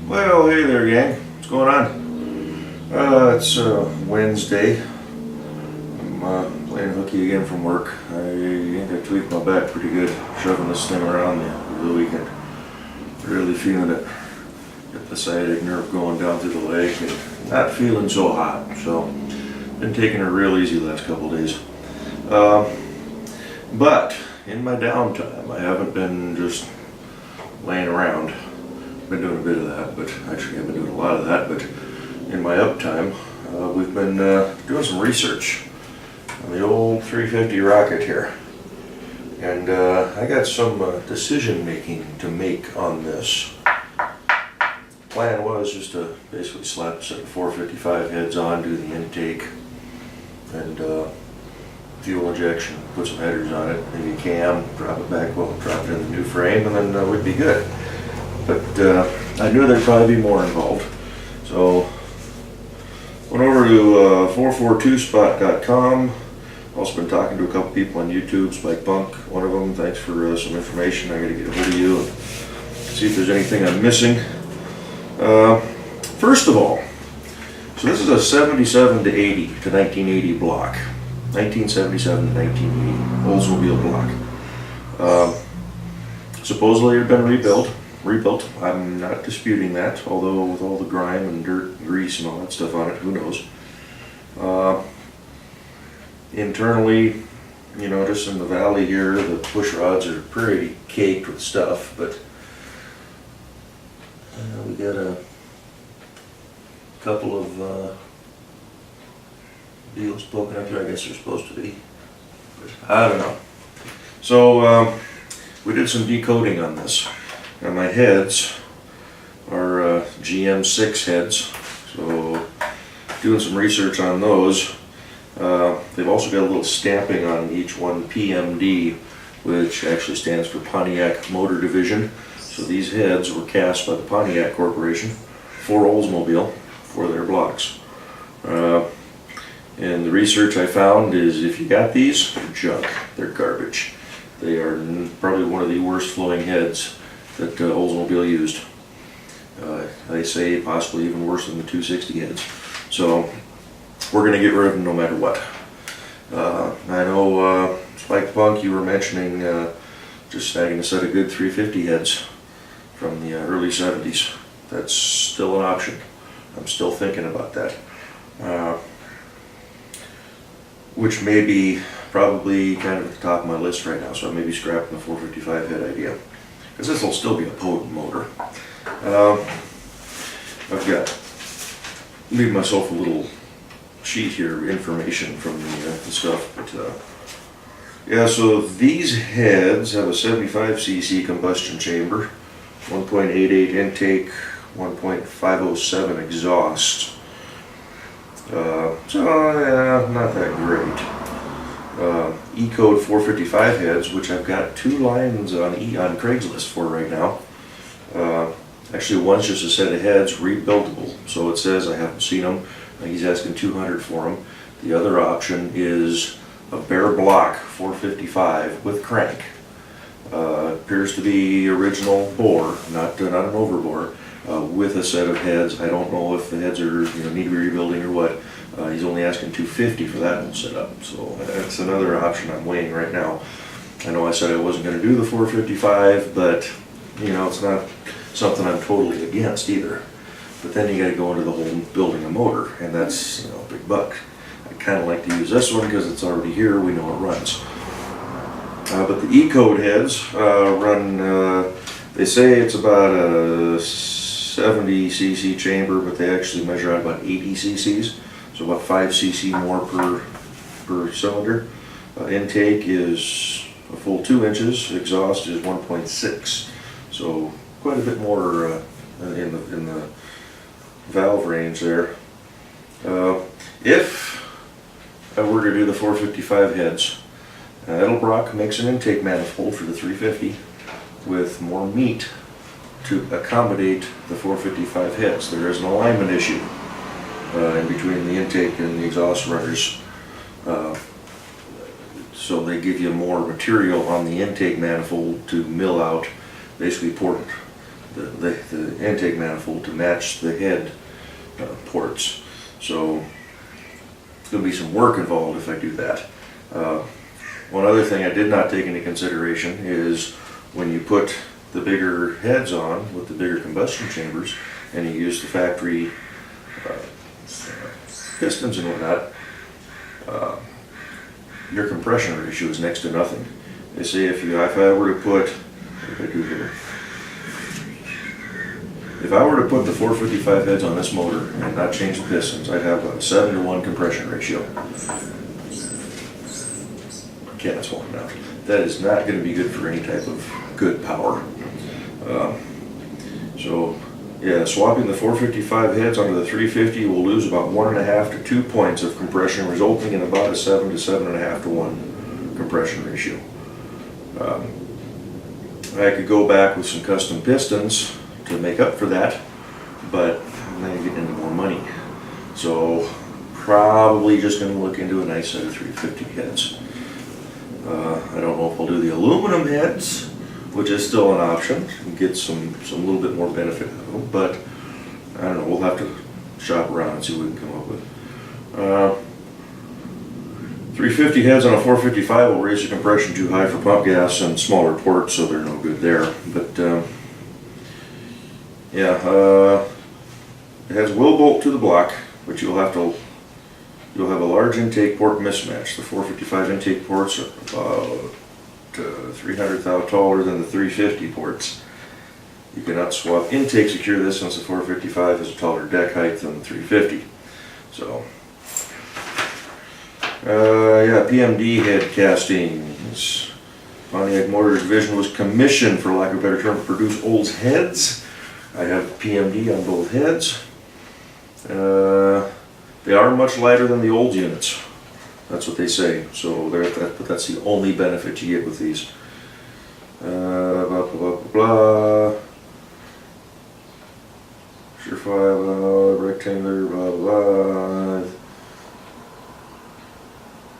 Well, hey there, gang. What's going on? It's Wednesday. I'm playing hooky again from work. I tweaked my back pretty good, shoving this thing around the weekend. Really feeling it. Got the sciatic nerve going down through the leg and not feeling so hot. So, been taking it real easy the last couple days. But in my downtime, I haven't been just laying around. Been doing a bit of that, but actually I've been doing a lot of that. But in my uptime, we've been doing some research on the old 350 rocket here, and I got some decision making to make on this. Plan was just to basically slap a set of 455 heads on, do the intake and fuel injection, put some headers on it, maybe a cam, drop it back, well, drop it in the new frame, and then we'd be good. But I knew there'd probably be more involved, so went over to 442spot.com. Also been talking to a couple people on YouTube, Spike Punk, one of them. Thanks for some information. I got to get a hold of you and see if there's anything I'm missing. First of all, so this is a 77 to 80 to 1980 block, 1977 to 1980 Oldsmobile block. Supposedly it had been rebuilt. I'm not disputing that, although with all the grime and dirt and grease and all that stuff on it, who knows. Internally, you know, just in the valley here, the push rods are pretty caked with stuff, but we got a couple of deals poking up here. I guess they're supposed to be, but I don't know. So we did some decoding on this. Now my heads are GM6 heads, so doing some research on those. They've also got a little stamping on each one, PMD, which actually stands for Pontiac Motor Division. So these heads were cast by the Pontiac Corporation for Oldsmobile for their blocks. And the research I found is if you got these, they're junk, they're garbage. They are probably one of the worst flowing heads that Oldsmobile used. They say possibly even worse than the 260 heads. So we're going to get rid of them no matter what. I know Spike Punk, you were mentioning just snagging a set of good 350 heads from the early 70s. That's still an option. I'm still thinking about that. Which may be probably kind of at the top of my list right now, so I may be scrapping the 455 head idea. Because this will still be a potent motor. I've got, leave myself a little sheet here, information from the stuff. But yeah, so these heads have a 75cc combustion chamber, 1.88 intake, 1.507 exhaust. So yeah, not that great. Ecoat 455 heads, which I've got two lines on Craigslist for right now. Actually, one's just a set of heads, rebuildable. So it says, I haven't seen them. He's asking $200 for them. The other option is a bare block 455 with crank. Appears to be original bore, not an overbore, with a set of heads. I don't know if the heads are need to be rebuilding or what. He's only asking $250 for that whole setup, so that's another option I'm weighing right now. I know I said I wasn't going to do the 455, but it's not something I'm totally against either. But then you got to go into the whole building a motor, and that's a big buck. I kind of like to use this one because it's already here. We know it runs. But the Ecoat heads run. They say it's about a 70cc chamber, but they actually measure out about 80 cc's. So about 5 cc more per cylinder. Intake is a full 2 inches. Exhaust is 1.6. So quite a bit more in the valve range there. If I were to do the 455 heads, Edelbrock makes an intake manifold for the 350 with more meat to accommodate the 455 heads. There is an alignment issue in between the intake and the exhaust runners. So they give you more material on the intake manifold to mill out basically portant. the intake manifold to match the head ports. So it's going to be some work involved if I do that. One other thing I did not take into consideration is when you put the bigger heads on with the bigger combustion chambers and you use the factory pistons and whatnot, your compression ratio is next to nothing. They say if I were to put, what did I do here? If I were to put the 455 heads on this motor and not change the pistons, I'd have a 7-to-1 compression ratio. Okay, that's one now. That is not going to be good for any type of good power. So yeah, swapping the 455 heads onto the 350 will lose about 1.5 to 2 points of compression, resulting in about a 7 to 7.5 to 1 compression ratio. I could go back with some custom pistons to make up for that, but I'm not getting into more money. So probably just going to look into a nice set of 350 heads. I don't know if I'll do the aluminum heads, which is still an option, and get some little bit more benefit out of them, but I don't know, we'll have to shop around and see what we can come up with. 350 heads on a 455 will raise the compression too high for pump gas and smaller ports, so they're no good there. But yeah, it has will bolt to the block, but you'll have a large intake port mismatch. The 455 intake ports are about 300 thou taller than the 350 ports. You cannot swap intake secure this since the 455 has a taller deck height than the 350. So yeah, PMD head castings. Pontiac Motor Division was commissioned, for lack of a better term, to produce Olds heads. I have PMD on both heads. They are much lighter than the Olds units. That's what they say. So but that's the only benefit you get with these. Blah, blah, blah, blah. Surefire, rectangular, blah, blah.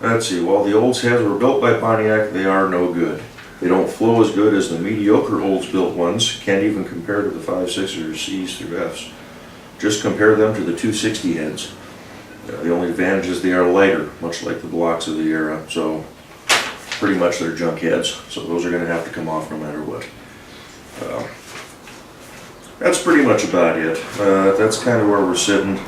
Let's see, while the Olds heads were built by Pontiac, they are no good. They don't flow as good as the mediocre Olds built ones. Can't even compare to the 5.6 or C's through F's. Just compare them to the 260 heads. The only advantage is they are lighter, much like the blocks of the era. So pretty much they're junk heads. So those are going to have to come off no matter what. That's pretty much about it. That's kind of where we're sitting.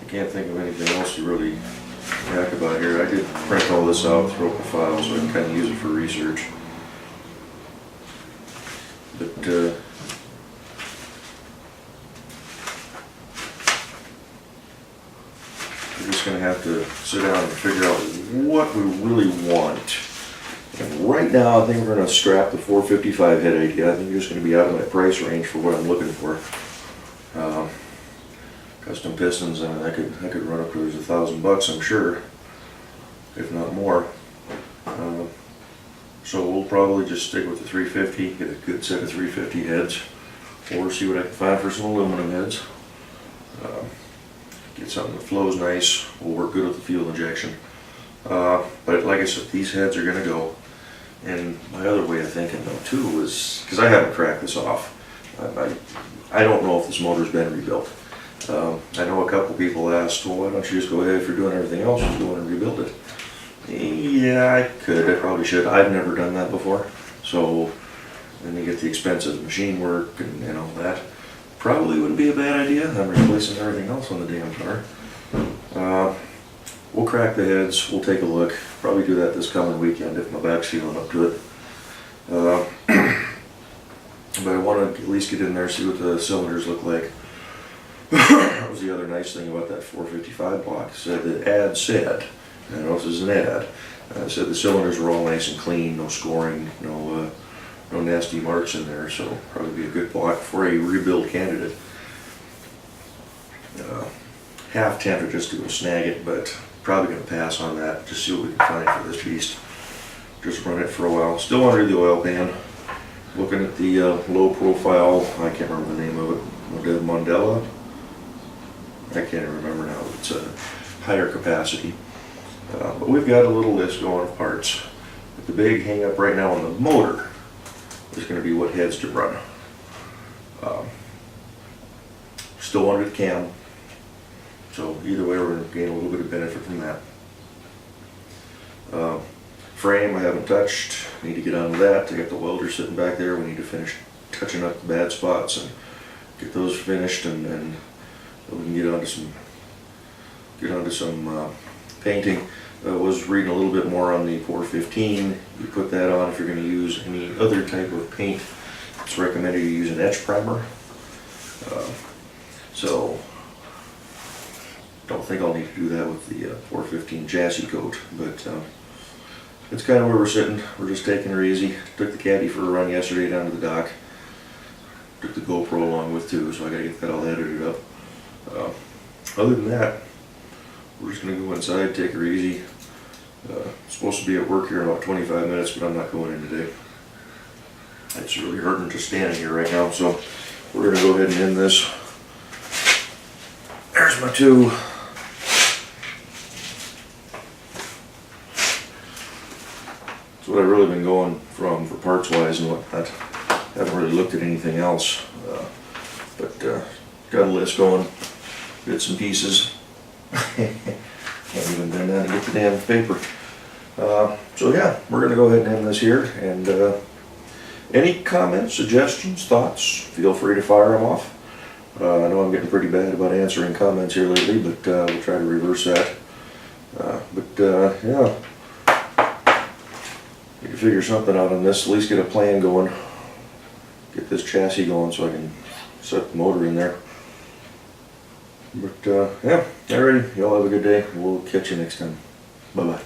I can't think of anything else to really talk about here. I did print all this out, throw up a file, so I can kind of use it for research. But we're just going to have to sit down and figure out what we really want. And right now, I think we're going to scrap the 455 head idea. I think you're just going to be out of my price range for what I'm looking for. Custom pistons, I mean, I could run up to $1,000, I'm sure, if not more. So we'll probably just stick with the 350, get a good set of 350 heads, or see what I can find for some aluminum heads. Get something that flows nice, will work good with the fuel injection. But like I said, these heads are going to go. And my other way of thinking though too is, because I haven't cracked this off, I don't know if this motor's been rebuilt. I know a couple people asked, well, why don't you just go ahead, if you're doing everything else, just go in and rebuild it. Yeah, I could, I probably should. I've never done that before. So then you get the expense of the machine work and all that. Probably wouldn't be a bad idea. I'm replacing everything else on the damn car. We'll crack the heads, we'll take a look. Probably do that this coming weekend if my back's feeling up to it. But I want to at least get in there, see what the cylinders look like. That was the other nice thing about that 455 block. Said the ad said, I don't know if this is an ad, said the cylinders were all nice and clean, no scoring, no nasty marks in there, so probably be a good block for a rebuild candidate. Half tempted just to go snag it, but probably going to pass on that, just see what we can find for this beast. Just run it for a while. Still under the oil pan. Looking at the low profile, I can't remember the name of it, Mondella? I can't even remember now. It's a higher capacity. But we've got a little list going of parts. But the big hang up right now on the motor is going to be what heads to run. Still under the cam, so either way we're going to gain a little bit of benefit from that. Frame I haven't touched, need to get onto that. I got the welder sitting back there, we need to finish touching up the bad spots and get those finished, and then we can get onto some painting. I was reading a little bit more on the 415. You put that on if you're going to use any other type of paint. It's recommended you use an etch primer. So don't think I'll need to do that with the 415 chassis coat, but it's kind of where we're sitting. We're just taking her easy. Took the caddy for a run yesterday down to the dock. Took the GoPro along with too, so I gotta get that all edited up. Other than that, we're just gonna go inside, take her easy. Supposed to be at work here in about 25 minutes, but I'm not going in today. It's really hurting just standing here right now, so we're gonna go ahead and end this. There's my two. That's what I've really been going from for parts wise and whatnot. Haven't really looked at anything else, but got a list going, bits and pieces. Can't even bend down to get the damn paper. So yeah, we're gonna go ahead and end this here, and any comments, suggestions, thoughts, feel free to fire them off. I know I'm getting pretty bad about answering comments here lately, but we'll try to reverse that. Yeah, need to figure something out on this, at least get a plan going. Get this chassis going so I can set the motor in there. But yeah, alrighty, y'all have a good day. We'll catch you next time. Bye-bye.